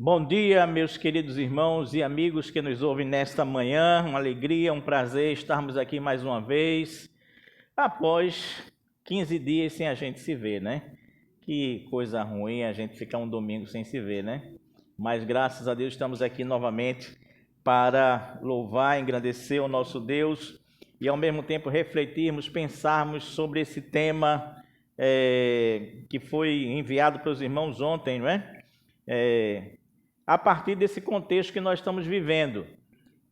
Bom dia, meus queridos irmãos e amigos que nos ouvem nesta manhã. Uma alegria, um prazer estarmos aqui mais uma vez, após 15 dias sem a gente se ver, né? Que coisa ruim a gente ficar um domingo sem se ver, né? Mas graças a Deus estamos aqui novamente para louvar, engrandecer o nosso Deus e ao mesmo tempo refletirmos, pensarmos sobre esse tema que foi enviado para os irmãos ontem, não é? A partir desse contexto que nós estamos vivendo.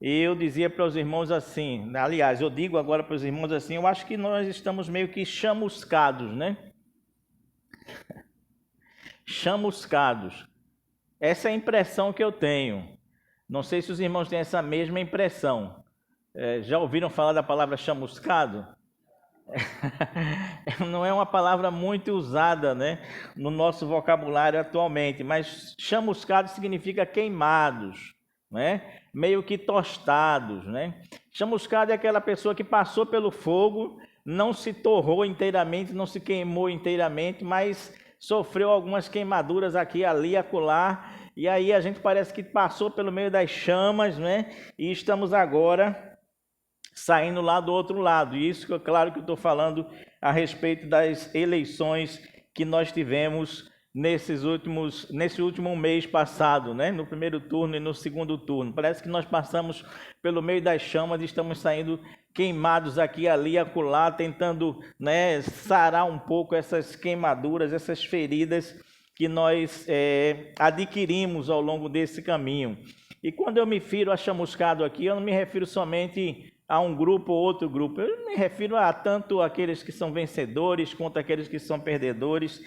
E eu dizia para os irmãos assim, aliás, eu digo agora para os irmãos assim, eu acho que nós estamos meio que chamuscados, né? Chamuscados. Essa é a impressão que eu tenho. Não sei se os irmãos têm essa mesma impressão. Já ouviram falar da palavra chamuscado? Não é uma palavra muito usada, né, no nosso vocabulário atualmente, mas chamuscado significa queimados, né? Meio que tostados, né? Chamuscado é aquela pessoa que passou pelo fogo, não se torrou inteiramente, não se queimou inteiramente, mas sofreu algumas queimaduras aqui, ali, acolá, e aí a gente parece que passou pelo meio das chamas, né? E estamos agora saindo lá do outro lado. E isso, claro que eu estou falando a respeito das eleições que nós tivemos nesse último mês passado, né? No primeiro turno e no segundo turno. Parece que nós passamos pelo meio das chamas e estamos saindo queimados aqui, ali, acolá, tentando, né, sarar um pouco essas queimaduras, essas feridas que nós adquirimos ao longo desse caminho. E quando eu me refiro a chamuscado aqui, eu não me refiro somente a um grupo ou outro grupo. Eu me refiro a tanto aqueles que são vencedores quanto aqueles que são perdedores.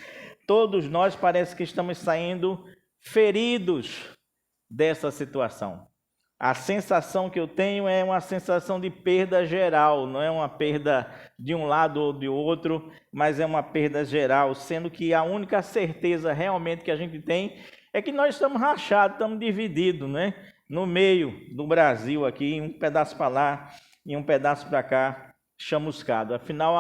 Todos nós parece que estamos saindo feridos dessa situação. A sensação que eu tenho é uma sensação de perda geral, não é uma perda de um lado ou de outro, mas é uma perda geral, sendo que a única certeza realmente que a gente tem é que nós estamos rachados, estamos divididos, né? No meio do Brasil aqui, um pedaço para lá e um pedaço para cá, chamuscado. Afinal,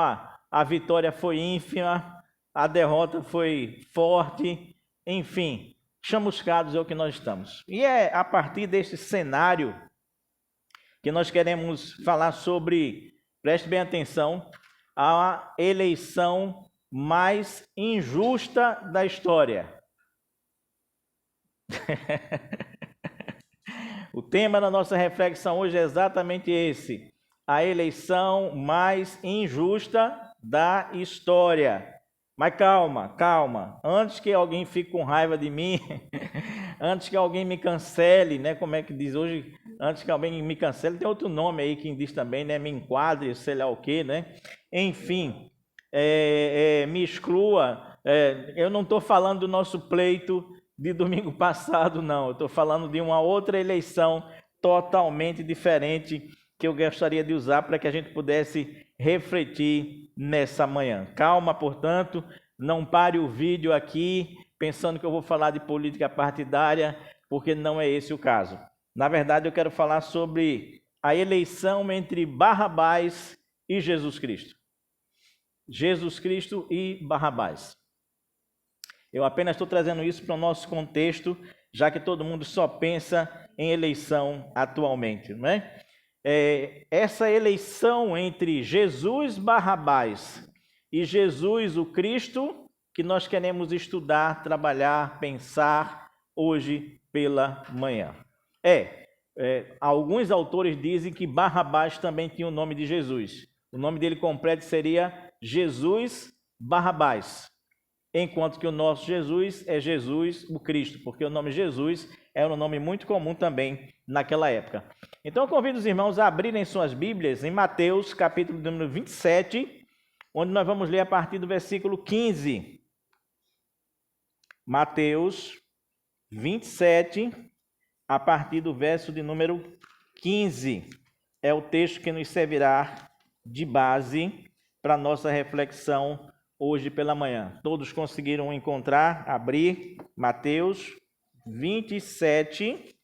a vitória foi ínfima, a derrota foi forte, enfim, chamuscados é o que nós estamos. E é a partir deste cenário que nós queremos falar sobre, preste bem atenção, a eleição mais injusta da história. O tema da nossa reflexão hoje é exatamente esse: a eleição mais injusta da história. Mas calma, antes que alguém fique com raiva de mim, antes que alguém me cancele, né? Como é que diz hoje? Antes que alguém me cancele, tem outro nome aí que diz também, né? Me enquadre, sei lá o quê, né? Enfim, me exclua. Eu não estou falando do nosso pleito de domingo passado, não. Eu estou falando de uma outra eleição totalmente diferente que eu gostaria de usar para que a gente pudesse refletir nessa manhã. Calma, portanto, não pare o vídeo aqui pensando que eu vou falar de política partidária, porque não é esse o caso. Na verdade, eu quero falar sobre a eleição entre Barrabás e Jesus Cristo. Jesus Cristo e Barrabás. Eu apenas estou trazendo isso para o nosso contexto, já que todo mundo só pensa em eleição atualmente, não é? Essa eleição entre Jesus Barrabás e Jesus o Cristo, que nós queremos estudar, trabalhar, pensar hoje pela manhã. Alguns autores dizem que Barrabás também tinha o nome de Jesus. O nome dele completo seria Jesus Barrabás, enquanto que o nosso Jesus é Jesus o Cristo, porque o nome Jesus era um nome muito comum também naquela época. Então eu convido os irmãos a abrirem suas Bíblias em Mateus, capítulo número 27, onde nós vamos ler a partir do versículo 15. Mateus 27, a partir do verso de número 15. É o texto que nos servirá de base para a nossa reflexão hoje pela manhã. Todos conseguiram encontrar, abrir Mateus 27,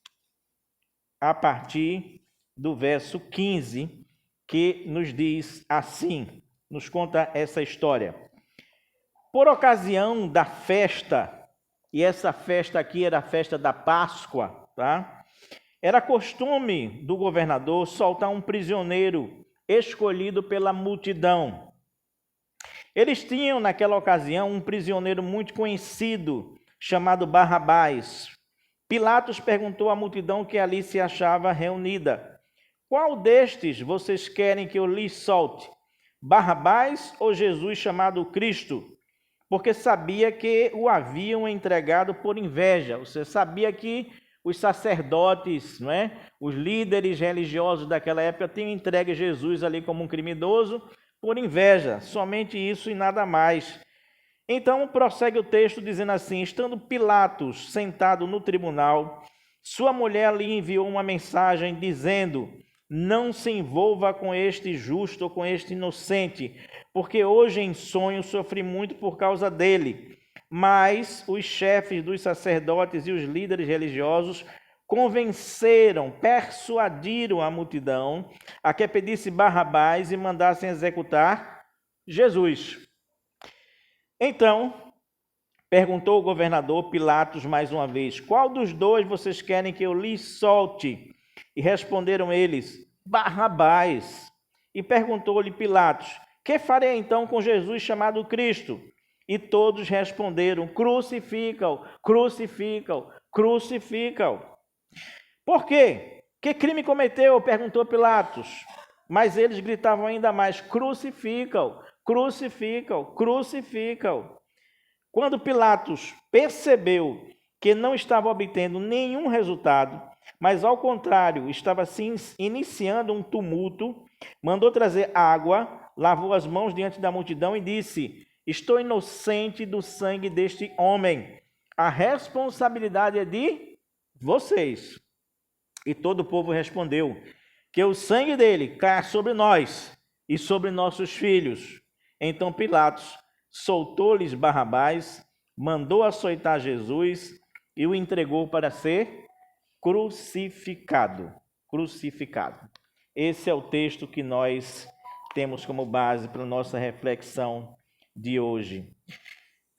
a partir do verso 15, que nos diz assim, nos conta essa história. Por ocasião da festa e essa festa aqui era a festa da Páscoa, tá? Era costume do governador soltar um prisioneiro escolhido pela multidão. Eles tinham, naquela ocasião, um prisioneiro muito conhecido, chamado Barrabás. Pilatos perguntou à multidão que ali se achava reunida: qual destes vocês querem que eu lhes solte? Barrabás ou Jesus chamado Cristo? Porque sabia que o haviam entregado por inveja. Você sabia que os sacerdotes, não é? Os líderes religiosos daquela época tinham entregue Jesus ali como um criminoso por inveja, somente isso e nada mais. Então prossegue o texto dizendo assim: estando Pilatos sentado no tribunal, sua mulher lhe enviou uma mensagem dizendo: não se envolva com este justo ou com este inocente, porque hoje em sonho sofri muito por causa dele. Mas os chefes dos sacerdotes e os líderes religiosos convenceram, persuadiram a multidão a que pedisse Barrabás e mandassem executar Jesus. Então, perguntou o governador Pilatos mais uma vez: qual dos dois vocês querem que eu lhes solte? E responderam eles: Barrabás. E perguntou-lhe Pilatos: que farei então com Jesus chamado Cristo? E todos responderam: crucifica-o, crucifica-o, crucifica-o. Por quê? Que crime cometeu? Perguntou Pilatos. Mas eles gritavam ainda mais: crucifica-o, crucifica-o, crucifica-o. Quando Pilatos percebeu que não estava obtendo nenhum resultado, mas ao contrário, estava se iniciando um tumulto, mandou trazer água, lavou as mãos diante da multidão e disse: estou inocente do sangue deste homem. A responsabilidade é de vocês. E todo o povo respondeu: que o sangue dele caia sobre nós e sobre nossos filhos. Então Pilatos soltou-lhes Barrabás, mandou açoitar Jesus e o entregou para ser crucificado. Crucificado. Esse é o texto que nós temos como base para a nossa reflexão de hoje.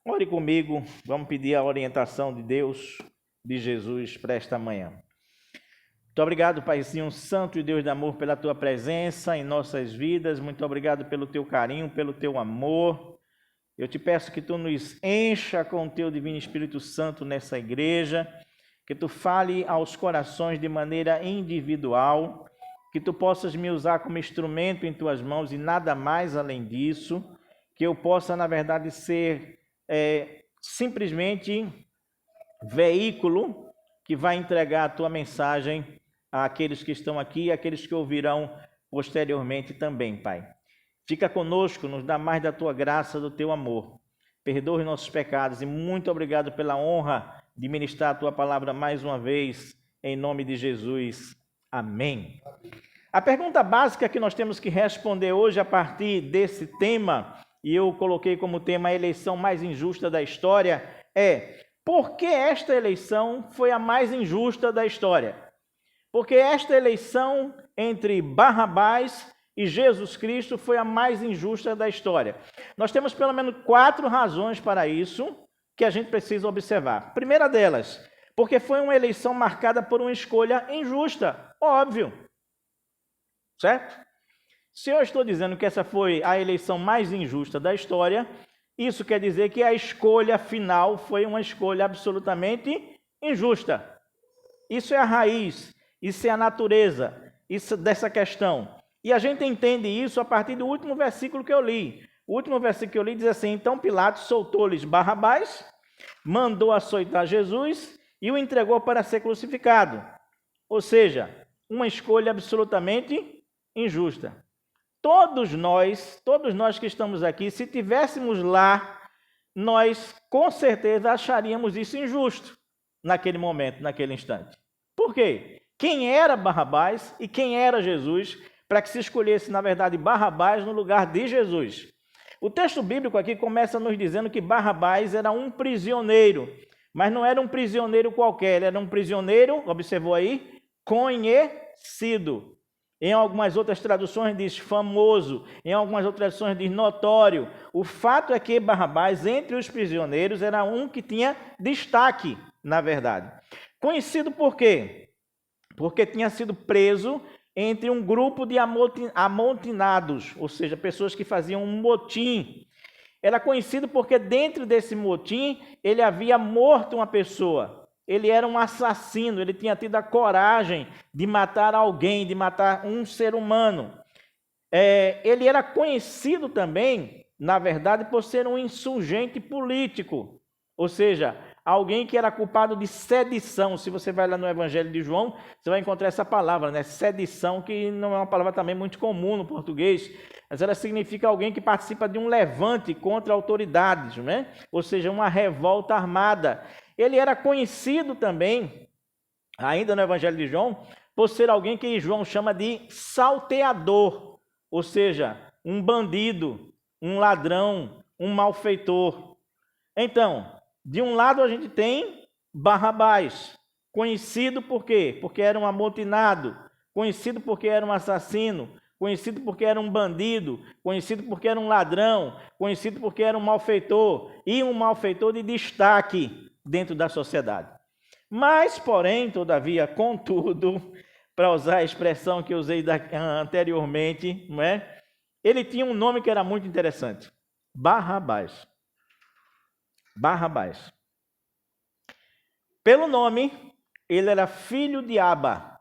Ore comigo, vamos pedir a orientação de Deus, de Jesus, para esta manhã. Muito obrigado, Paizinho Santo e Deus de amor, pela tua presença em nossas vidas. Muito obrigado pelo teu carinho, pelo teu amor. Eu te peço que tu nos encha com o teu divino Espírito Santo nessa igreja, que tu fale aos corações de maneira individual, que tu possas me usar como instrumento em tuas mãos e nada mais além disso, que eu possa, na verdade, ser simplesmente veículo que vai entregar a tua mensagem àqueles que estão aqui e àqueles que ouvirão posteriormente também, Pai. Fica conosco, nos dá mais da tua graça, do teu amor. Perdoa os nossos pecados e muito obrigado pela honra de ministrar a tua palavra mais uma vez, em nome de Jesus. Amém. A pergunta básica que nós temos que responder hoje a partir desse tema, e eu coloquei como tema a eleição mais injusta da história, é: por que esta eleição foi a mais injusta da história? Porque esta eleição entre Barrabás e Jesus Cristo foi a mais injusta da história. Nós temos pelo menos 4 razões para isso que a gente precisa observar. Primeira delas, porque foi uma eleição marcada por uma escolha injusta, óbvio. Certo? Se eu estou dizendo que essa foi a eleição mais injusta da história, isso quer dizer que a escolha final foi uma escolha absolutamente injusta. Isso é a raiz, isso é a natureza dessa questão. E a gente entende isso a partir do último versículo que eu li. O último versículo que eu li diz assim: então Pilatos soltou-lhes Barrabás, mandou açoitar Jesus e o entregou para ser crucificado. Ou seja, uma escolha absolutamente injusta. Todos nós que estamos aqui, se tivéssemos lá, nós com certeza acharíamos isso injusto naquele momento, naquele instante. Por quê? Quem era Barrabás e quem era Jesus, para que se escolhesse, na verdade, Barrabás no lugar de Jesus? O texto bíblico aqui começa nos dizendo que Barrabás era um prisioneiro, mas não era um prisioneiro qualquer, ele era um prisioneiro, observou aí, conhecido. Em algumas outras traduções diz famoso, em algumas outras traduções diz notório. O fato é que Barrabás, entre os prisioneiros, era um que tinha destaque, na verdade. Conhecido por quê? Porque tinha sido preso entre um grupo de amotinados, ou seja, pessoas que faziam um motim. Era conhecido porque dentro desse motim ele havia morto uma pessoa. Ele era um assassino, ele tinha tido a coragem de matar alguém, de matar um ser humano. Ele era conhecido também, na verdade, por ser um insurgente político, ou seja, alguém que era culpado de sedição. Se você vai lá no Evangelho de João, você vai encontrar essa palavra, né? Sedição, que não é uma palavra também muito comum no português, mas ela significa alguém que participa de um levante contra autoridades, né? Ou seja, uma revolta armada. Ele era conhecido também, ainda no Evangelho de João, por ser alguém que João chama de salteador, ou seja, um bandido, um ladrão, um malfeitor. Então, de um lado a gente tem Barrabás, conhecido por quê? Porque era um amotinado, conhecido porque era um assassino, conhecido porque era um bandido, conhecido porque era um ladrão, conhecido porque era um malfeitor, e um malfeitor de destaque dentro da sociedade. Mas, porém, todavia, contudo, para usar a expressão que eu usei anteriormente, não é? Ele tinha um nome que era muito interessante: Barrabás. Barrabás. Pelo nome, ele era filho de Aba.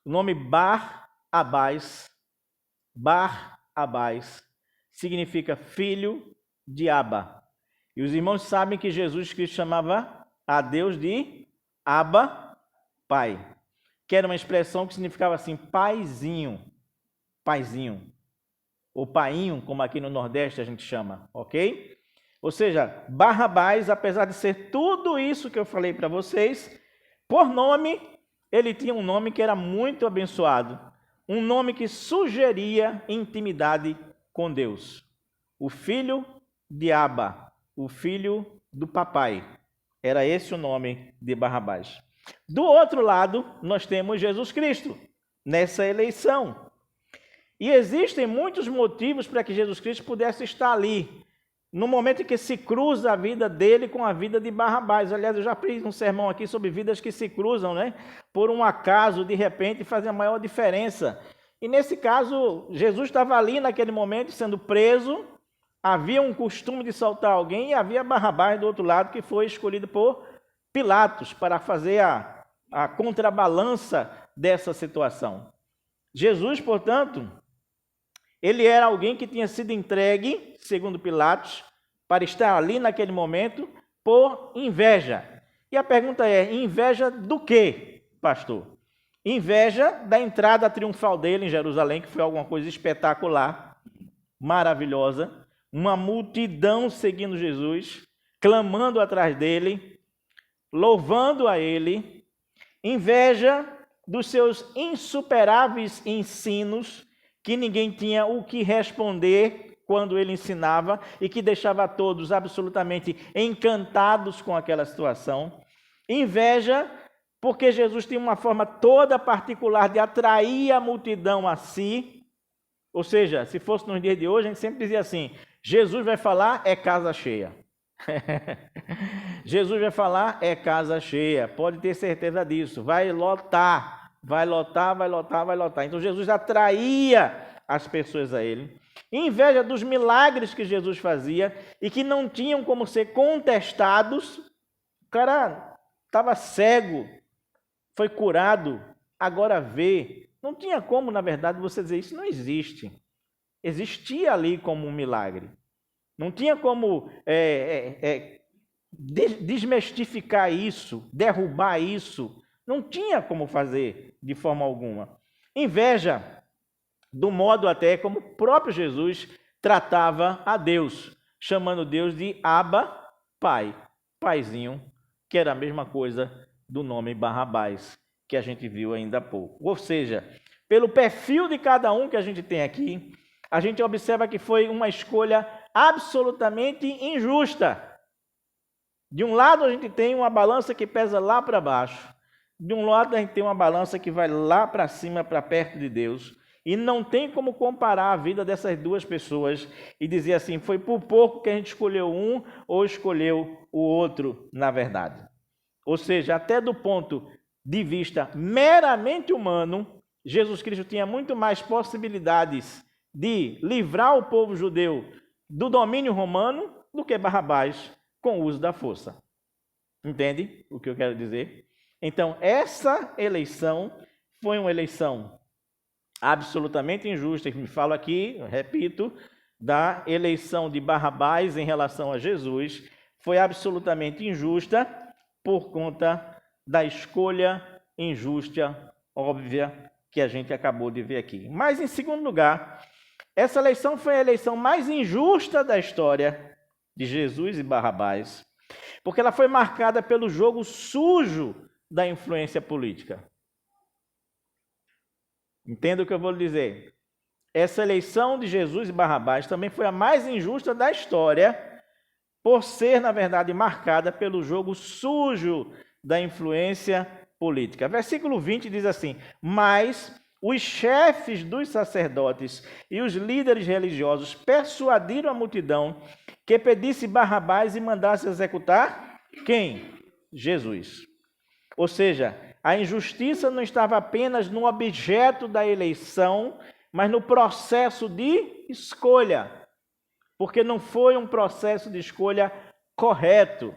O nome Barrabás significa filho de Aba. E os irmãos sabem que Jesus Cristo chamava a Deus de Aba, Pai, que era uma expressão que significava assim, paizinho, paizinho, ou painho, como aqui no Nordeste a gente chama, ok? Ou seja, Barrabás, apesar de ser tudo isso que eu falei para vocês, por nome, ele tinha um nome que era muito abençoado, um nome que sugeria intimidade com Deus. O filho de Aba, o filho do papai. Era esse o nome de Barrabás. Do outro lado, nós temos Jesus Cristo, nessa eleição. E existem muitos motivos para que Jesus Cristo pudesse estar ali, no momento em que se cruza a vida dele com a vida de Barrabás. Aliás, eu já fiz um sermão aqui sobre vidas que se cruzam, né? Por um acaso, de repente, fazem a maior diferença. E nesse caso, Jesus estava ali naquele momento, sendo preso. Havia um costume de soltar alguém e havia Barrabás do outro lado, que foi escolhido por Pilatos para fazer a contrabalança dessa situação. Jesus, portanto, ele era alguém que tinha sido entregue, segundo Pilatos, para estar ali naquele momento por inveja. E a pergunta é, inveja do quê, pastor? Inveja da entrada triunfal dele em Jerusalém, que foi alguma coisa espetacular, maravilhosa. Uma multidão seguindo Jesus, clamando atrás dele, louvando a ele. Inveja dos seus insuperáveis ensinos, que ninguém tinha o que responder quando ele ensinava e que deixava todos absolutamente encantados com aquela situação. Inveja porque Jesus tinha uma forma toda particular de atrair a multidão a si. Ou seja, se fosse nos dias de hoje, a gente sempre dizia assim, Jesus vai falar, é casa cheia. Jesus vai falar, é casa cheia. Pode ter certeza disso. Vai lotar, vai lotar, vai lotar, vai lotar. Então Jesus atraía as pessoas a ele. Inveja dos milagres que Jesus fazia e que não tinham como ser contestados. O cara estava cego, foi curado, agora vê. Não tinha como, na verdade, você dizer isso não existe. Existia ali como um milagre. Não tinha como desmistificar isso, derrubar isso. Não tinha como fazer de forma alguma. Inveja do modo até como o próprio Jesus tratava a Deus, chamando Deus de Aba, Pai, Paizinho, que era a mesma coisa do nome Barrabás, que a gente viu ainda há pouco. Ou seja, pelo perfil de cada um que a gente tem aqui, a gente observa que foi uma escolha absolutamente injusta. De um lado a gente tem uma balança que pesa lá para baixo, De um lado a gente tem uma balança que vai lá para cima, para perto de Deus, e não tem como comparar a vida dessas duas pessoas e dizer assim, foi por pouco que a gente escolheu um ou escolheu o outro, na verdade. Ou seja, até do ponto de vista meramente humano, Jesus Cristo tinha muito mais possibilidades de livrar o povo judeu do domínio romano do que Barrabás com o uso da força. Entende o que eu quero dizer? Então, essa eleição foi uma eleição absolutamente injusta. Me falo aqui, repito, da eleição de Barrabás em relação a Jesus, foi absolutamente injusta por conta da escolha injusta, óbvia, que a gente acabou de ver aqui. Mas, em segundo lugar, essa eleição foi a eleição mais injusta da história de Jesus e Barrabás, porque ela foi marcada pelo jogo sujo da influência política. Entenda o que eu vou lhe dizer. Essa eleição de Jesus e Barrabás também foi a mais injusta da história, por ser, na verdade, marcada pelo jogo sujo da influência política. Versículo 20 diz assim: mas os chefes dos sacerdotes e os líderes religiosos persuadiram a multidão que pedisse Barrabás e mandasse executar quem? Jesus. Ou seja, a injustiça não estava apenas no objeto da eleição, mas no processo de escolha, porque não foi um processo de escolha correto.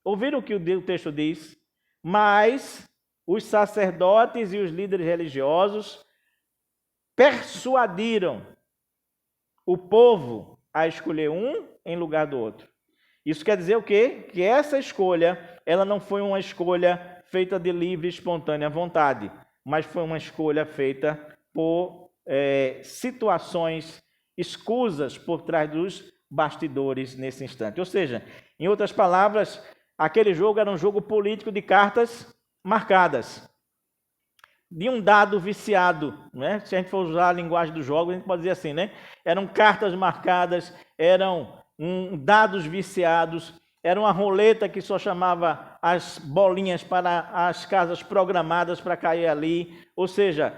Ouviram o que o texto diz? Mas os sacerdotes e os líderes religiosos persuadiram o povo a escolher um em lugar do outro. Isso quer dizer o quê? Que essa escolha, ela não foi uma escolha feita de livre e espontânea vontade, mas foi uma escolha feita por situações escusas por trás dos bastidores nesse instante. Ou seja, em outras palavras, aquele jogo era um jogo político de cartas marcadas, de um dado viciado, né? Se a gente for usar a linguagem do jogo, a gente pode dizer assim, né? Eram cartas marcadas, eram dados viciados, era uma roleta que só chamava as bolinhas para as casas programadas para cair ali. Ou seja,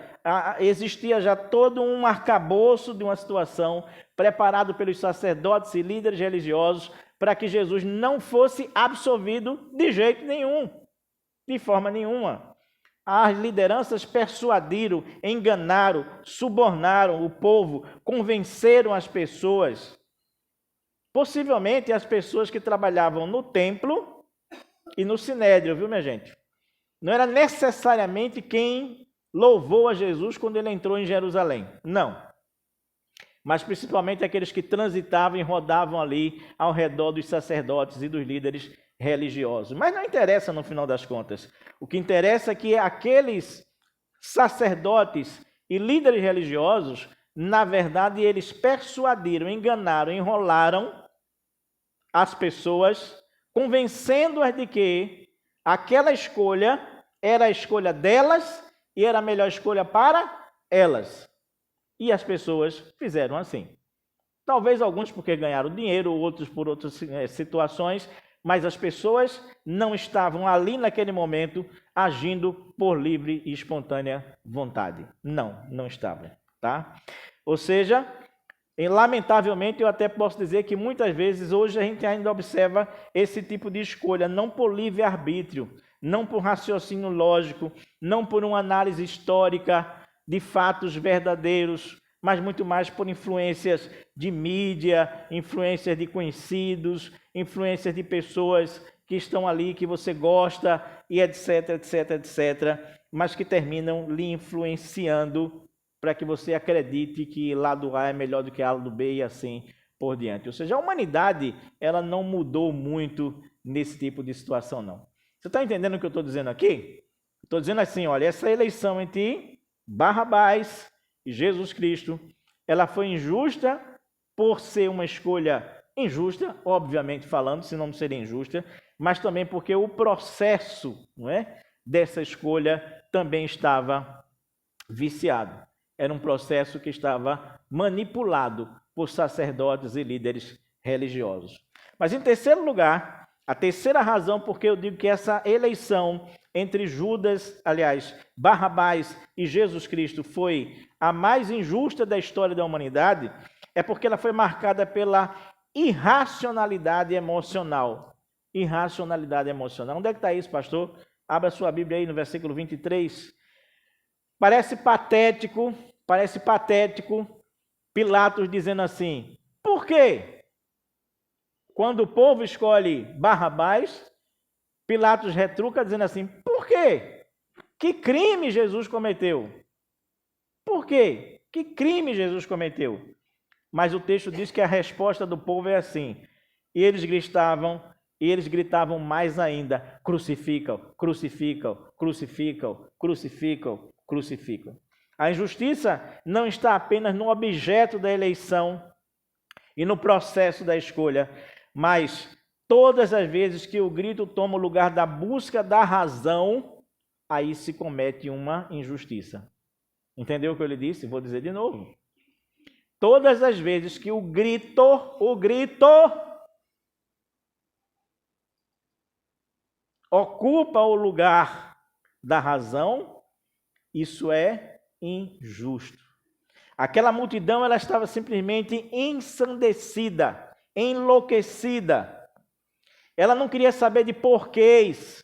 existia já todo um arcabouço de uma situação preparado pelos sacerdotes e líderes religiosos para que Jesus não fosse absolvido de jeito nenhum, de forma nenhuma. As lideranças persuadiram, enganaram, subornaram o povo, convenceram as pessoas. Possivelmente as pessoas que trabalhavam no templo e no sinédrio, viu, minha gente? Não era necessariamente quem louvou a Jesus quando ele entrou em Jerusalém, não. Mas principalmente aqueles que transitavam e rodavam ali ao redor dos sacerdotes e dos líderes religiosos. Mas não interessa no final das contas. O que interessa é que aqueles sacerdotes e líderes religiosos, na verdade, eles persuadiram, enganaram, enrolaram as pessoas, convencendo-as de que aquela escolha era a escolha delas e era a melhor escolha para elas. E as pessoas fizeram assim. Talvez alguns porque ganharam dinheiro, outros por outras situações, mas as pessoas não estavam ali naquele momento agindo por livre e espontânea vontade. Não estavam, tá? Ou seja, lamentavelmente eu até posso dizer que muitas vezes hoje a gente ainda observa esse tipo de escolha, não por livre-arbítrio, não por raciocínio lógico, não por uma análise histórica de fatos verdadeiros, mas muito mais por influências de mídia, influências de conhecidos, influências de pessoas que estão ali, que você gosta, e etc, etc, etc, mas que terminam lhe influenciando para que você acredite que lado A é melhor do que lado B e assim por diante. Ou seja, a humanidade ela não mudou muito nesse tipo de situação, não. Você está entendendo o que eu estou dizendo aqui? Estou dizendo assim, olha, essa eleição entre Barrabás e Jesus Cristo, ela foi injusta por ser uma escolha injusta, obviamente falando, senão não seria injusta, mas também porque o processo, não é, dessa escolha também estava viciado. Era um processo que estava manipulado por sacerdotes e líderes religiosos. Mas em terceiro lugar, A terceira razão porque eu digo que essa eleição entre Barrabás e Jesus Cristo foi a mais injusta da história da humanidade, é porque ela foi marcada pela irracionalidade emocional. Irracionalidade emocional. Onde é que está isso, pastor? Abra sua Bíblia aí no versículo 23. Parece patético Pilatos dizendo assim: por quê? Quando o povo escolhe Barrabás, Pilatos retruca dizendo assim: por quê? Que crime Jesus cometeu? Por quê? Que crime Jesus cometeu? Mas o texto diz que a resposta do povo é assim: e eles gritavam mais ainda: crucificam, crucificam, crucificam, crucificam, crucificam. A injustiça não está apenas no objeto da eleição e no processo da escolha, mas todas as vezes que o grito toma o lugar da busca da razão, aí se comete uma injustiça. Entendeu o que eu lhe disse? Vou dizer de novo. Todas as vezes que o grito ocupa o lugar da razão, isso é injusto. Aquela multidão, ela estava simplesmente ensandecida, enlouquecida. Ela não queria saber de porquês.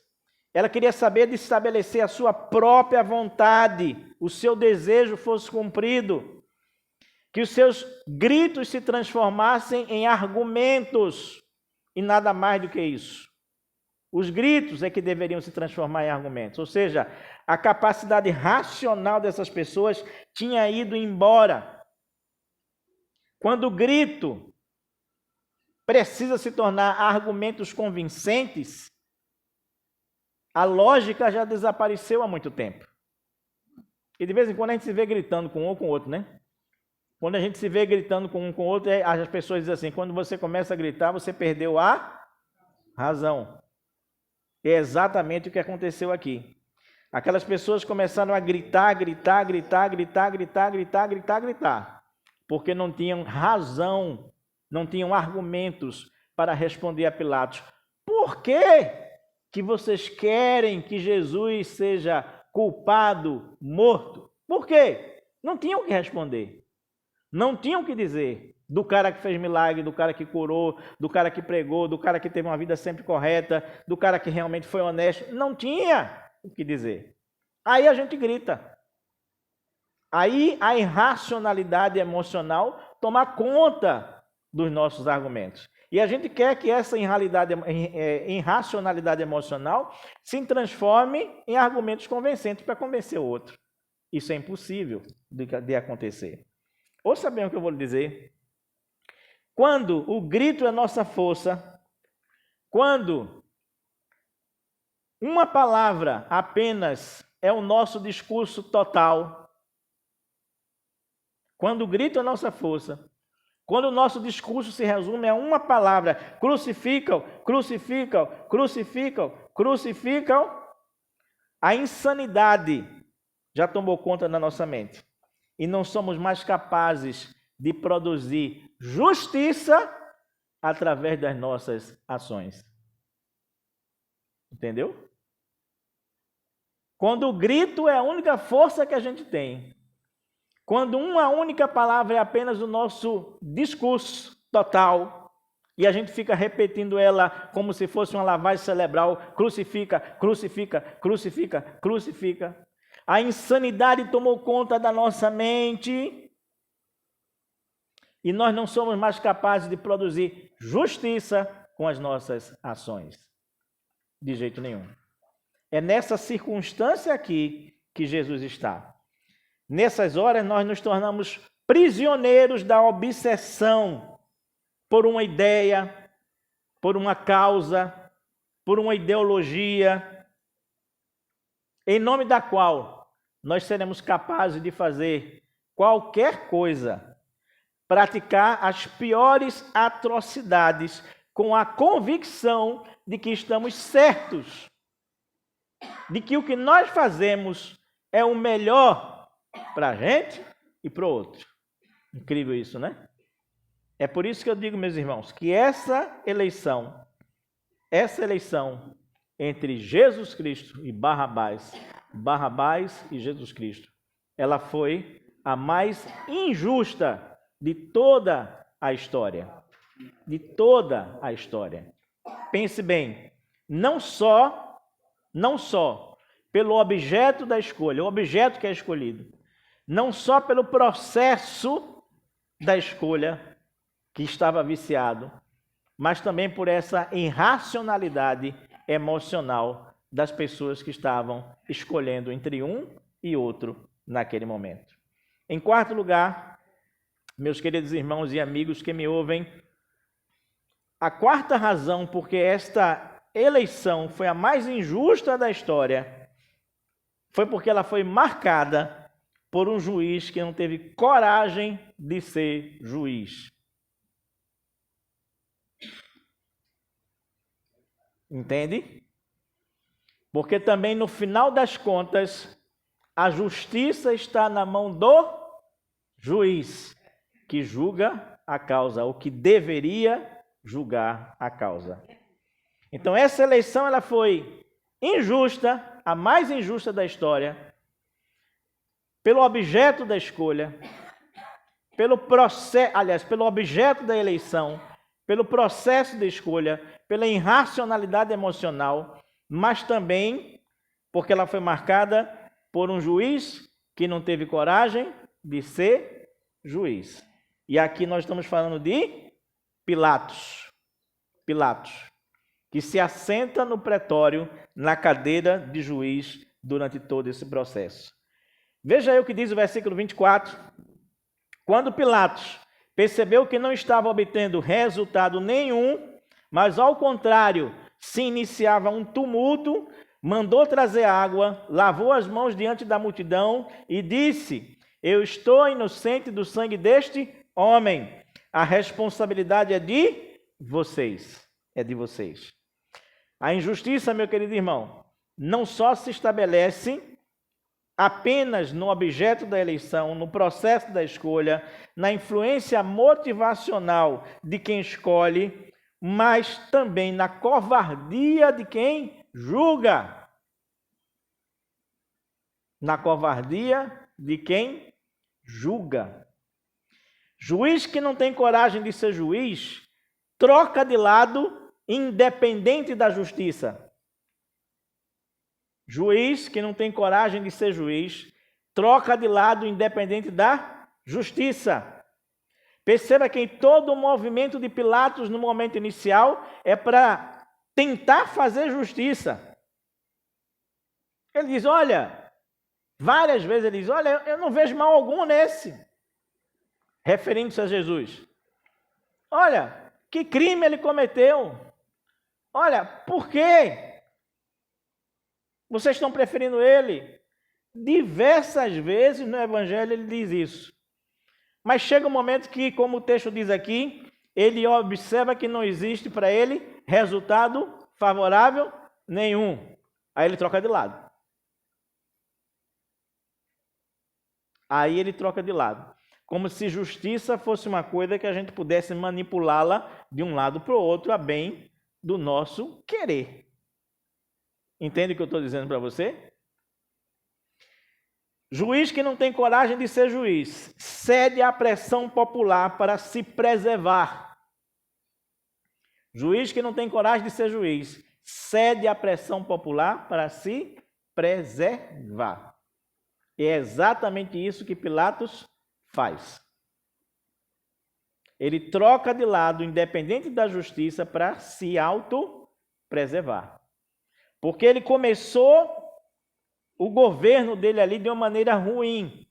Ela queria saber de estabelecer a sua própria vontade, o seu desejo fosse cumprido, que os seus gritos se transformassem em argumentos e nada mais do que isso. Os gritos é que deveriam se transformar em argumentos, ou seja, a capacidade racional dessas pessoas tinha ido embora. Quando o grito precisa se tornar argumentos convincentes, a lógica já desapareceu há muito tempo. E de vez em quando a gente se vê gritando com um ou com o outro, né? Quando a gente se vê gritando com um com o outro, as pessoas dizem assim: quando você começa a gritar, você perdeu a razão. É exatamente o que aconteceu aqui. Aquelas pessoas começaram a gritar, porque não tinham razão, não tinham argumentos para responder a Pilatos. Por que vocês querem que Jesus seja culpado, morto? Por quê? Não tinham o que responder. Não tinham o que dizer do cara que fez milagre, do cara que curou, do cara que pregou, do cara que teve uma vida sempre correta, do cara que realmente foi honesto. Não tinha o que dizer. Aí a gente grita. Aí a irracionalidade emocional toma conta dos nossos argumentos. E a gente quer que essa irracionalidade emocional se transforme em argumentos convincentes para convencer o outro. Isso é impossível de acontecer. Ouça bem o que eu vou lhe dizer. Quando o grito é nossa força, quando uma palavra apenas é o nosso discurso total, quando o grito é nossa força, quando o nosso discurso se resume a uma palavra: crucificam, crucificam, crucificam, crucificam, a insanidade já tomou conta da nossa mente. E não somos mais capazes de produzir justiça através das nossas ações. Entendeu? Quando o grito é a única força que a gente tem, quando uma única palavra é apenas o nosso discurso total, e a gente fica repetindo ela como se fosse uma lavagem cerebral: crucifica, crucifica, crucifica, crucifica. A insanidade tomou conta da nossa mente e nós não somos mais capazes de produzir justiça com as nossas ações. De jeito nenhum. É nessa circunstância aqui que Jesus está. Nessas horas nós nos tornamos prisioneiros da obsessão por uma ideia, por uma causa, por uma ideologia, em nome da qual nós seremos capazes de fazer qualquer coisa, praticar as piores atrocidades com a convicção de que estamos certos, de que o que nós fazemos é o melhor para a gente e para o outro. Incrível isso, né? É por isso que eu digo, meus irmãos, que essa eleição essa eleição entre Jesus Cristo e Barrabás, Barrabás e Jesus Cristo, ela foi a mais injusta de toda a história. De toda a história. Pense bem, não só pelo objeto da escolha, o objeto que é escolhido, não só pelo processo da escolha que estava viciado, mas também por essa irracionalidade emocional das pessoas que estavam escolhendo entre um e outro naquele momento. Em quarto lugar, meus queridos irmãos e amigos que me ouvem, a quarta razão porque esta eleição foi a mais injusta da história foi porque ela foi marcada por um juiz que não teve coragem de ser juiz. Entende? Porque também no final das contas, a justiça está na mão do juiz, que julga a causa, ou que deveria julgar a causa. Então essa eleição ela foi injusta, a mais injusta da história, pelo objeto da escolha, pelo objeto da eleição, pelo processo de escolha, pela irracionalidade emocional, mas também porque ela foi marcada por um juiz que não teve coragem de ser juiz. E aqui nós estamos falando de Pilatos, que se assenta no pretório, na cadeira de juiz, durante todo esse processo. Veja aí o que diz o versículo 24. Quando Pilatos percebeu que não estava obtendo resultado nenhum, mas ao contrário, se iniciava um tumulto, mandou trazer água, lavou as mãos diante da multidão e disse: eu estou inocente do sangue deste homem. A responsabilidade é de vocês. É de vocês. A injustiça, meu querido irmão, não só se estabelece apenas no objeto da eleição, no processo da escolha, na influência motivacional de quem escolhe, mas também na covardia de quem julga. Na covardia de quem julga. Juiz que não tem coragem de ser juiz, troca de lado independente da justiça. Juiz que não tem coragem de ser juiz, troca de lado independente da justiça. Perceba que em todo o movimento de Pilatos no momento inicial é para tentar fazer justiça. Ele diz, olha, várias vezes ele diz, olha, eu não vejo mal algum nesse, referindo-se a Jesus. Olha, que crime ele cometeu? Olha, por quê? Vocês estão preferindo ele? Diversas vezes no Evangelho ele diz isso. Mas chega um momento que, como o texto diz aqui, ele observa que não existe para ele resultado favorável nenhum. Aí ele troca de lado. Como se justiça fosse uma coisa que a gente pudesse manipulá-la de um lado para o outro a bem do nosso querer. Entende o que eu estou dizendo para você? Juiz que não tem coragem de ser juiz, cede à pressão popular para se preservar. Juiz que não tem coragem de ser juiz, cede à pressão popular para se preservar. E é exatamente isso que Pilatos faz. Ele troca de lado, independente da justiça, para se autopreservar. Porque ele começou o governo dele ali de uma maneira ruim,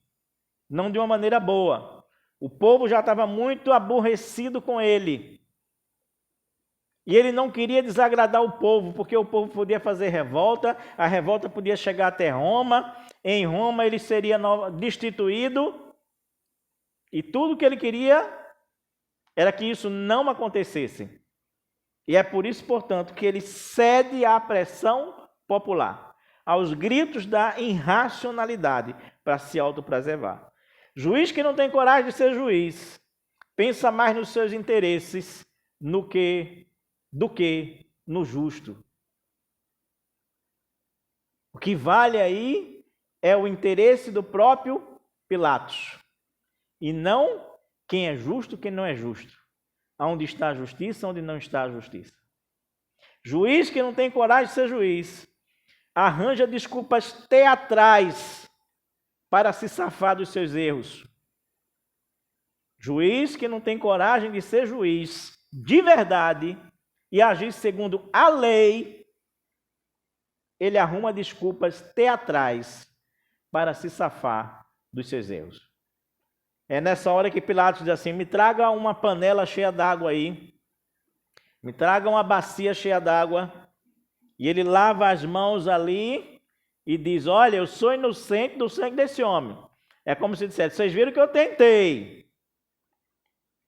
não de uma maneira boa. O povo já estava muito aborrecido com ele. E ele não queria desagradar o povo, porque o povo podia fazer revolta, a revolta podia chegar até Roma, em Roma ele seria destituído, e tudo que ele queria era que isso não acontecesse. E é por isso, portanto, que ele cede à pressão popular, aos gritos da irracionalidade, para se autopreservar. Juiz que não tem coragem de ser juiz, pensa mais nos seus interesses do que no justo. O que vale aí é o interesse do próprio Pilatos, e não quem é justo, quem não é justo. Onde está a justiça, onde não está a justiça. Juiz que não tem coragem de ser juiz, arranja desculpas teatrais para se safar dos seus erros. Juiz que não tem coragem de ser juiz de verdade e agir segundo a lei, ele arruma desculpas teatrais para se safar dos seus erros. É nessa hora que Pilatos diz assim: me traga uma panela cheia d'água aí, me traga uma bacia cheia d'água, e ele lava as mãos ali e diz: olha, eu sou inocente do sangue desse homem. É como se dissesse: vocês viram que eu tentei,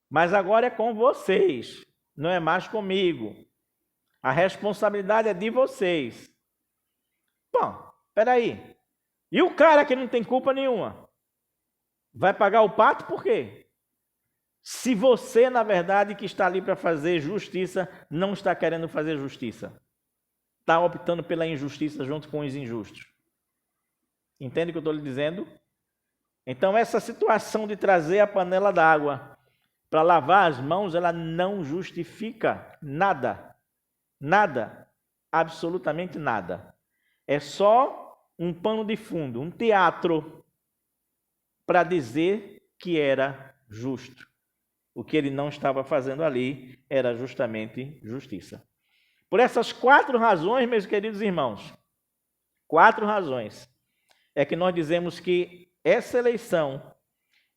mas agora é com vocês, não é mais comigo. A responsabilidade é de vocês. Bom, peraí. E o cara que não tem culpa nenhuma? Vai pagar o pato por quê? Se você, na verdade, que está ali para fazer justiça, não está querendo fazer justiça. Está optando pela injustiça junto com os injustos. Entende o que eu estou lhe dizendo? Então, essa situação de trazer a panela d'água para lavar as mãos, ela não justifica nada. Nada. Absolutamente nada. É só um pano de fundo, um teatro para dizer que era justo. O que ele não estava fazendo ali era justamente justiça. Por essas 4 razões, meus queridos irmãos, 4 razões, é que nós dizemos que essa eleição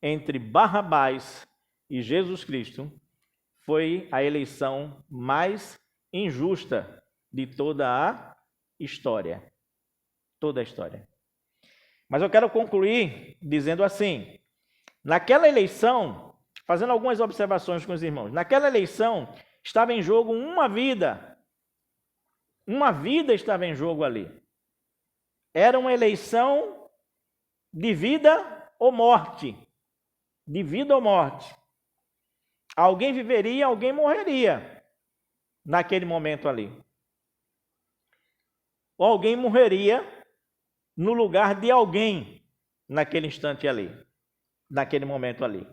entre Barrabás e Jesus Cristo foi a eleição mais injusta de toda a história. Toda a história. Mas eu quero concluir dizendo assim: naquela eleição, fazendo algumas observações com os irmãos, naquela eleição estava em jogo uma vida. Uma vida estava em jogo ali. Era uma eleição de vida ou morte. De vida ou morte. Alguém viveria, alguém morreria naquele momento ali. Ou alguém morreria no lugar de alguém naquele instante ali, naquele momento ali.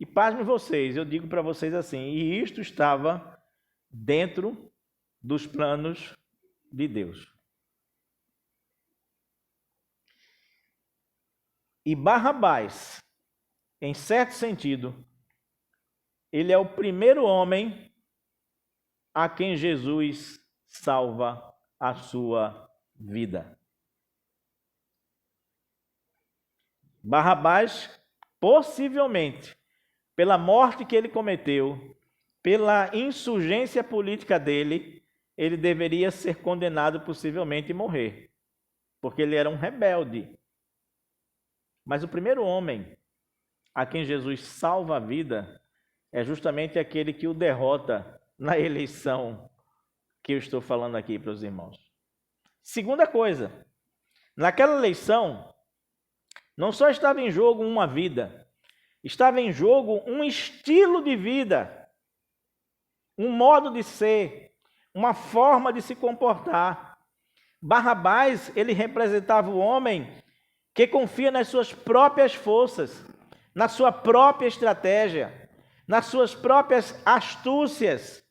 E pasmem vocês, eu digo para vocês assim, e isto estava dentro dos planos de Deus. E Barrabás, em certo sentido, ele é o primeiro homem a quem Jesus salva a sua vida. Barrabás, possivelmente, pela morte que ele cometeu, pela insurgência política dele, ele deveria ser condenado possivelmente e morrer, porque ele era um rebelde. Mas o primeiro homem a quem Jesus salva a vida é justamente aquele que o derrota na eleição que eu estou falando aqui para os irmãos. Segunda coisa, naquela eleição, não só estava em jogo uma vida, estava em jogo um estilo de vida, um modo de ser, uma forma de se comportar. Barrabás, ele representava o homem que confia nas suas próprias forças, na sua própria estratégia, nas suas próprias astúcias,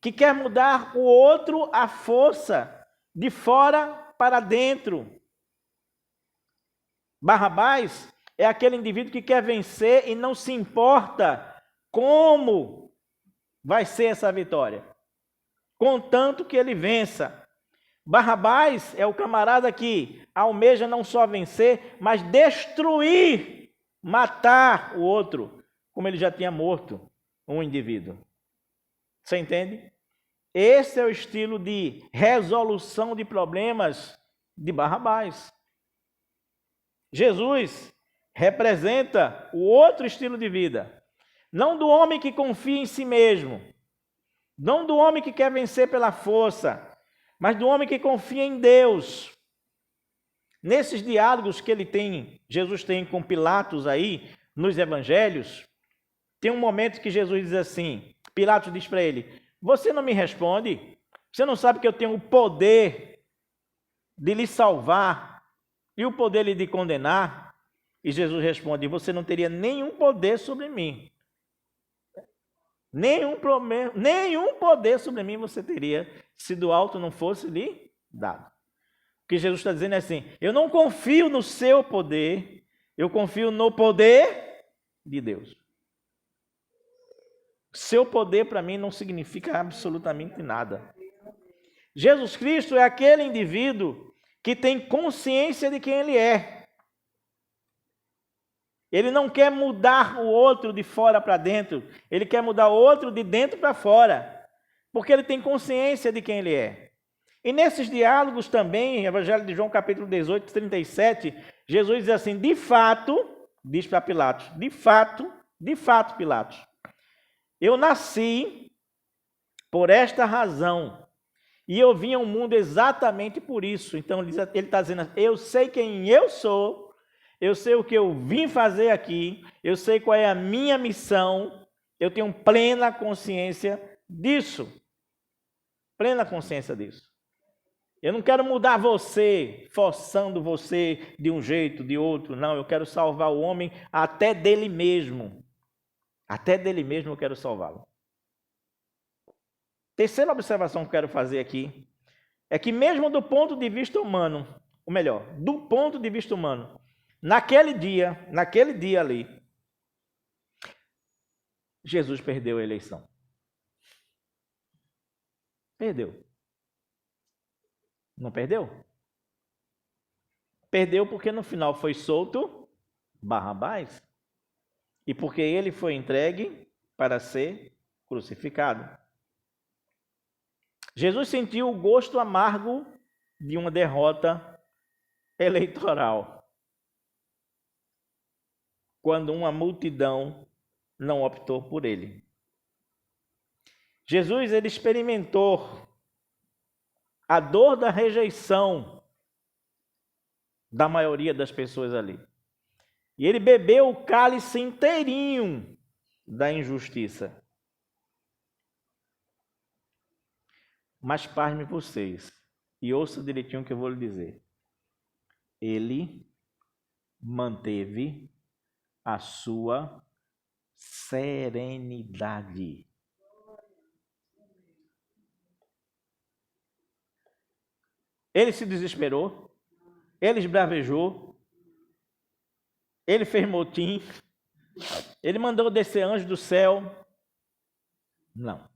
que quer mudar o outro à força, de fora para dentro. Barrabás é aquele indivíduo que quer vencer e não se importa como vai ser essa vitória, contanto que ele vença. Barrabás é o camarada que almeja não só vencer, mas destruir, matar o outro, como ele já tinha morto um indivíduo. Você entende? Esse é o estilo de resolução de problemas de Barrabás. Jesus representa o outro estilo de vida, não do homem que confia em si mesmo, não do homem que quer vencer pela força, mas do homem que confia em Deus. Nesses diálogos que Jesus tem com Pilatos aí, nos evangelhos, tem um momento que Jesus diz assim, Pilatos diz para ele, você não me responde? Você não sabe que eu tenho o poder de lhe salvar e o poder de lhe condenar? E Jesus responde: você não teria nenhum poder sobre mim. Nenhum poder sobre mim você teria se do alto não fosse lhe dado. O que Jesus está dizendo é assim: eu não confio no seu poder, eu confio no poder de Deus. Seu poder para mim não significa absolutamente nada. Jesus Cristo é aquele indivíduo que tem consciência de quem ele é. Ele não quer mudar o outro de fora para dentro, ele quer mudar o outro de dentro para fora, porque ele tem consciência de quem ele é. E nesses diálogos também, Evangelho de João, capítulo 18, 37, Jesus diz assim: de fato, diz para Pilatos, de fato, Pilatos, eu nasci por esta razão, e eu vim ao mundo exatamente por isso. Então ele está dizendo: eu sei quem eu sou, eu sei o que eu vim fazer aqui, eu sei qual é a minha missão, eu tenho plena consciência disso. Plena consciência disso. Eu não quero mudar você, forçando você de um jeito, de outro. Não, eu quero salvar o homem até dele mesmo. Até dele mesmo eu quero salvá-lo. Terceira observação que eu quero fazer aqui é que mesmo do ponto de vista humano, ou melhor, do ponto de vista humano, naquele dia ali, Jesus perdeu a eleição. Perdeu. Não perdeu? Perdeu porque no final foi solto Barrabás e porque ele foi entregue para ser crucificado. Jesus sentiu o gosto amargo de uma derrota eleitoral quando uma multidão não optou por ele. Jesus, ele experimentou a dor da rejeição da maioria das pessoas ali. E ele bebeu o cálice inteirinho da injustiça. Mas pasme vocês, e ouça direitinho o que eu vou lhe dizer. Ele manteve a sua serenidade. Ele se desesperou, ele esbravejou, ele fez motim, ele mandou descer anjo do céu. Não.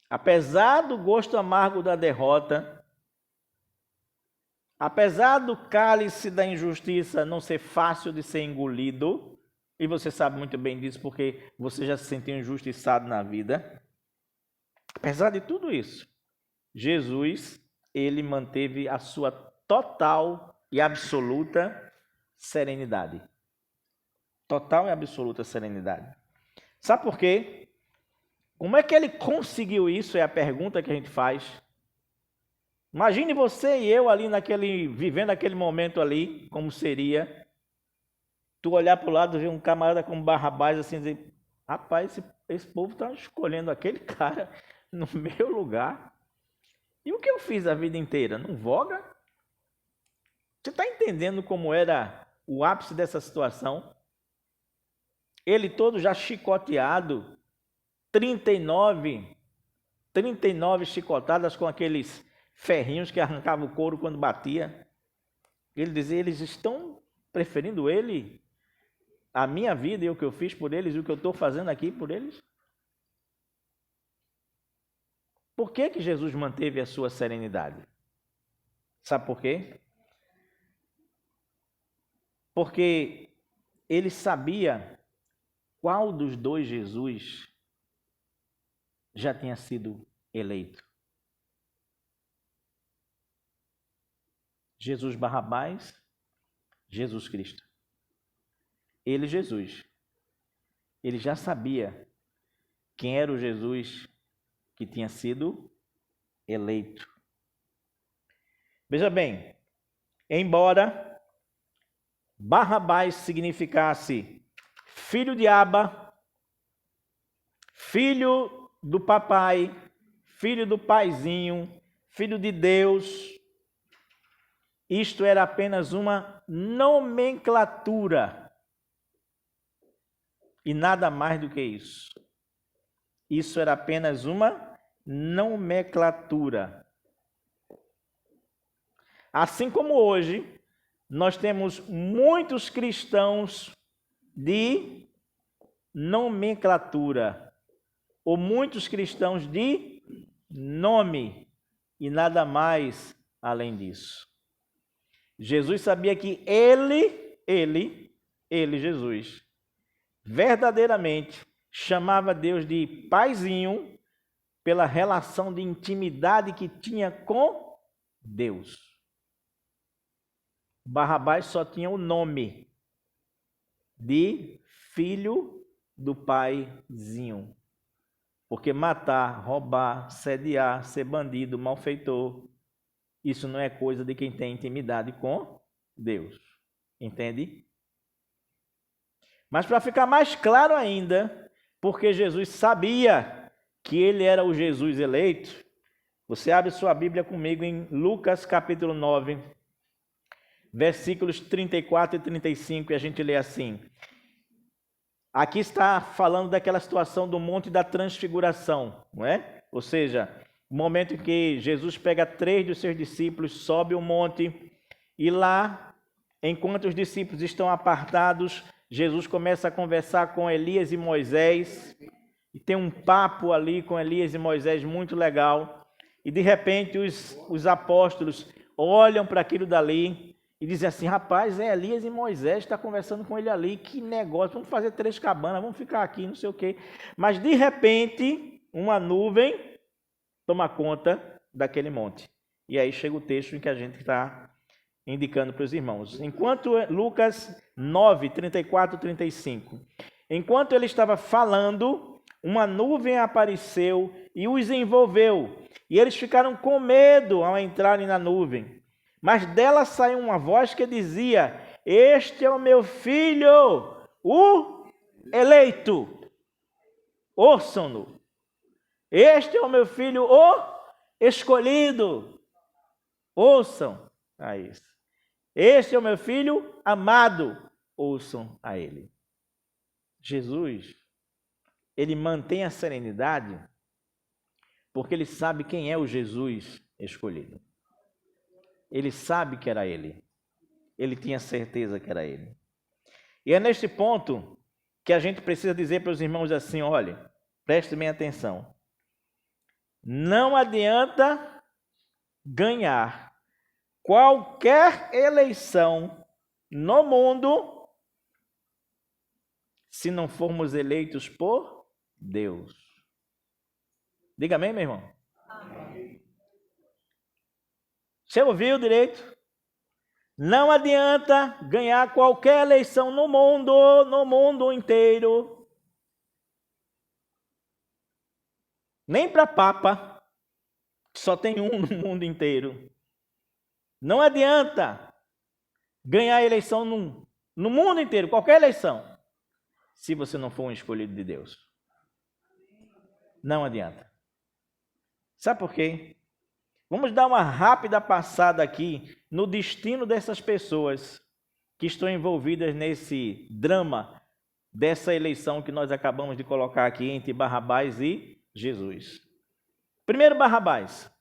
Apesar do gosto amargo da derrota, apesar do cálice da injustiça não ser fácil de ser engolido, e você sabe muito bem disso porque você já se sentiu injustiçado na vida, apesar de tudo isso, Jesus, ele manteve a sua total e absoluta serenidade. Total e absoluta serenidade. Sabe por quê? Como é que ele conseguiu isso? É a pergunta que a gente faz. Imagine você e eu ali vivendo aquele momento ali, como seria tu olhar para o lado e ver um camarada como Barrabás assim, dizer: rapaz, esse povo está escolhendo aquele cara no meu lugar. E o que eu fiz a vida inteira? Não voga? Você está entendendo como era o ápice dessa situação? Ele todo já chicoteado, 39 chicotadas com aqueles ferrinhos que arrancavam o couro quando batia. Ele dizia: eles estão preferindo ele, a minha vida e o que eu fiz por eles e o que eu estou fazendo aqui por eles? Por que que Jesus manteve a sua serenidade? Sabe por quê? Porque ele sabia qual dos dois Jesus já tinha sido eleito. Jesus Barrabás, Jesus Cristo. Ele, Jesus, ele já sabia quem era o Jesus que tinha sido eleito. Veja bem, embora Barrabás significasse filho de Abba, filho do papai, filho do paizinho, filho de Deus. Isto era apenas uma nomenclatura e nada mais do que isso. Isso era apenas uma nomenclatura. Assim como hoje, nós temos muitos cristãos de nomenclatura, ou muitos cristãos de nome, e nada mais além disso. Jesus sabia que ele, Jesus, verdadeiramente chamava Deus de paizinho pela relação de intimidade que tinha com Deus. Barrabás só tinha o nome de filho do paizinho. Porque matar, roubar, sediar, ser bandido, malfeitor, isso não é coisa de quem tem intimidade com Deus. Entende? Mas para ficar mais claro ainda, porque Jesus sabia que ele era o Jesus eleito, você abre sua Bíblia comigo em Lucas capítulo 9, versículos 34 e 35, e a gente lê assim. Aqui está falando daquela situação do Monte da Transfiguração, não é? Ou seja, o momento em que Jesus pega 3 dos seus discípulos, sobe o monte, e lá, enquanto os discípulos estão apartados, Jesus começa a conversar com Elias e Moisés, e tem um papo ali com Elias e Moisés muito legal, e de repente os apóstolos olham para aquilo dali e dizem assim, rapaz, é Elias e Moisés, está conversando com ele ali, que negócio, vamos fazer 3 cabanas, vamos ficar aqui, não sei o quê. Mas de repente, uma nuvem toma conta daquele monte. E aí chega o texto em que a gente está indicando para os irmãos. Enquanto Lucas 9, 34 e 35. Enquanto ele estava falando, uma nuvem apareceu e os envolveu. E eles ficaram com medo ao entrarem na nuvem. Mas dela saiu uma voz que dizia, este é o meu filho, o eleito. Ouçam-no. Este é o meu filho, o escolhido. Ouçam a isso. Este é o meu filho amado. Ouçam a ele. Jesus, ele mantém a serenidade porque ele sabe quem é o Jesus escolhido. Ele sabe que era ele. Ele tinha certeza que era ele. E é neste ponto que a gente precisa dizer para os irmãos assim, olha, prestem bem atenção. Não adianta ganhar qualquer eleição no mundo se não formos eleitos por Deus. Diga amém, meu irmão? Amém. Você ouviu direito? Não adianta ganhar qualquer eleição no mundo inteiro. Nem para Papa, que só tem um no mundo inteiro. Não adianta ganhar eleição no mundo inteiro, qualquer eleição, se você não for um escolhido de Deus. Não adianta. Sabe por quê? Vamos dar uma rápida passada aqui no destino dessas pessoas que estão envolvidas nesse drama dessa eleição que nós acabamos de colocar aqui entre Barrabás e Jesus. Primeiro, Barrabás.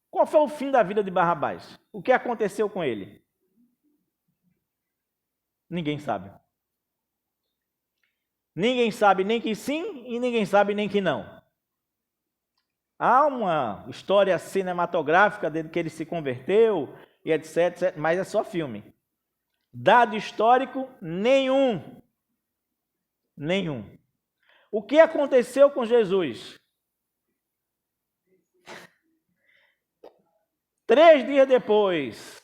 Qual foi o fim da vida de Barrabás? O que aconteceu com ele? Ninguém sabe. Ninguém sabe nem que sim e ninguém sabe nem que não. Há uma história cinematográfica dele que ele se converteu e etc, mas é só filme. Dado histórico, nenhum. Nenhum. O que aconteceu com Jesus? 3 dias depois,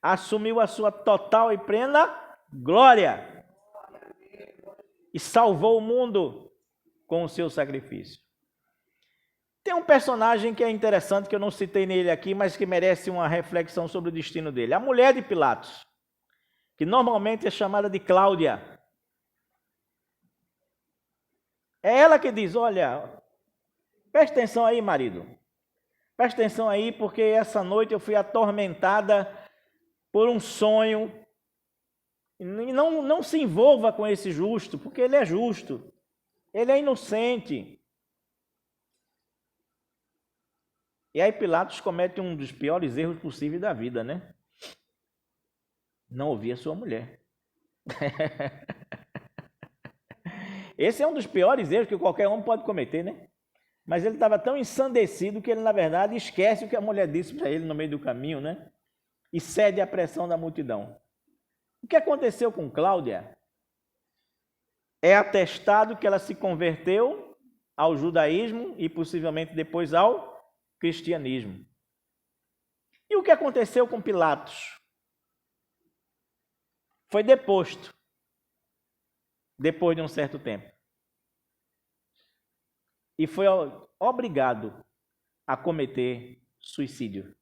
assumiu a sua total e plena glória e salvou o mundo com o seu sacrifício. Tem um personagem que é interessante, que eu não citei nele aqui, mas que merece uma reflexão sobre o destino dele. A mulher de Pilatos, que normalmente é chamada de Cláudia. É ela que diz, olha, Presta atenção aí, marido. Presta atenção aí, porque essa noite eu fui atormentada por um sonho. E não se envolva com esse justo, porque ele é justo. Ele é inocente. E aí Pilatos comete um dos piores erros possíveis da vida, né? Não ouvir a sua mulher. Esse é um dos piores erros que qualquer homem pode cometer, né? Mas ele estava tão ensandecido que ele, na verdade, esquece o que a mulher disse para ele no meio do caminho, né? E cede à pressão da multidão. O que aconteceu com Cláudia é atestado que ela se converteu ao judaísmo e possivelmente depois ao cristianismo. E o que aconteceu com Pilatos? Foi deposto, depois de um certo tempo. E foi obrigado a cometer suicídio.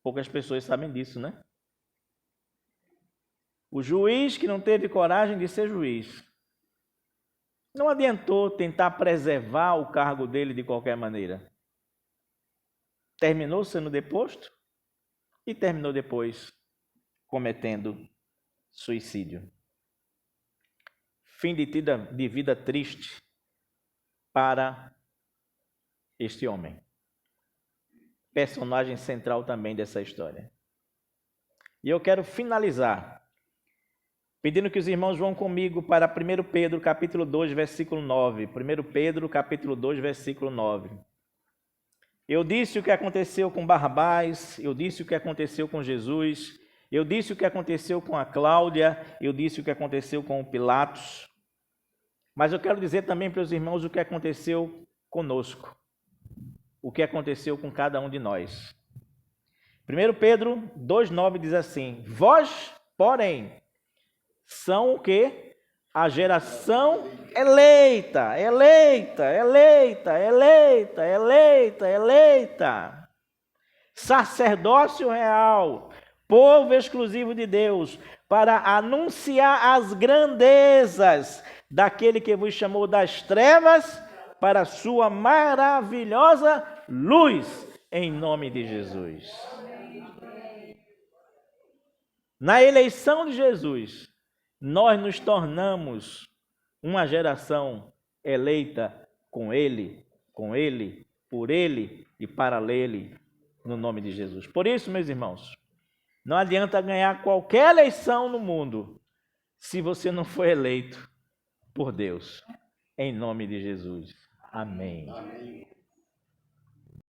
Poucas pessoas sabem disso, né? O juiz que não teve coragem de ser juiz, não adiantou tentar preservar o cargo dele de qualquer maneira. Terminou sendo deposto e terminou depois cometendo suicídio. Fim de vida triste para este homem. Personagem central também dessa história. E eu quero finalizar pedindo que os irmãos vão comigo para 1 Pedro, capítulo 2, versículo 9. 1 Pedro, capítulo 2, versículo 9. Eu disse o que aconteceu com Barrabás, eu disse o que aconteceu com Jesus, eu disse o que aconteceu com a Cláudia, eu disse o que aconteceu com o Pilatos. Mas eu quero dizer também para os irmãos o que aconteceu conosco, o que aconteceu com cada um de nós. 1 Pedro 2,9 diz assim: vós, porém, são o quê? A geração eleita, sacerdócio real, povo exclusivo de Deus, para anunciar as grandezas daquele que vos chamou das trevas para a sua maravilhosa luz, em nome de Jesus. Na eleição de Jesus, nós nos tornamos uma geração eleita com Ele, por Ele e para Ele, no nome de Jesus. Por isso, meus irmãos, não adianta ganhar qualquer eleição no mundo se você não for eleito por Deus, em nome de Jesus. Amém.